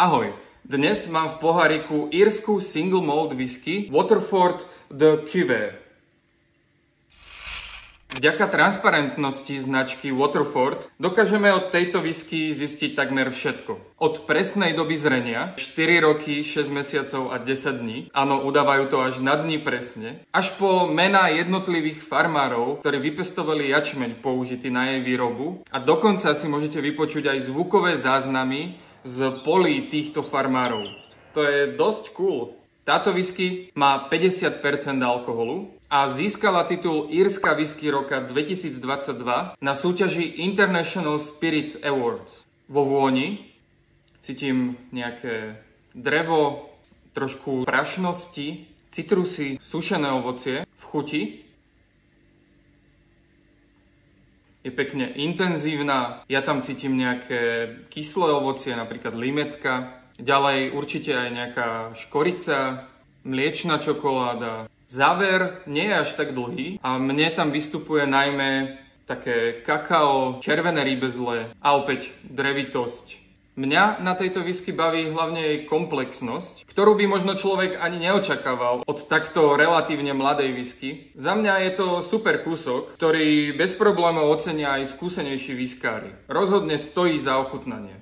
Ahoj, dnes mám v poháriku írsku single malt whisky Waterford de Cuvée. Vďaka transparentnosti značky Waterford dokážeme od tejto whisky zistiť takmer všetko. Od presnej doby zrenia, 4 roky, 6 mesiacov a 10 dní, áno, udávajú to až na dni presne, až po mená jednotlivých farmárov, ktorí vypestovali jačmeň použitý na jej výrobu, a dokonca si môžete vypočuť aj zvukové záznamy z polí týchto farmárov. To je dosť cool. Táto whisky má 50% alkoholu a získala titul Írska whisky roka 2022 na súťaži International Spirits Awards. Vo vôni cítim nejaké drevo, trošku prašnosti, citrusy, sušené ovocie. V chuti je pekne intenzívna, ja tam cítim nejaké kyslé ovocie, napríklad limetka, ďalej určite aj nejaká škorica, mliečna čokoláda. Záver nie je až tak dlhý a mne tam vystupuje najmä také kakao, červené rybezle a opäť drevitosť. Mňa na tejto whisky baví hlavne jej komplexnosť, ktorú by možno človek ani neočakával od takto relatívne mladej whisky. Za mňa je to super kúsok, ktorý bez problémov ocenia aj skúsenejší whiskári. Rozhodne stojí za ochutnanie.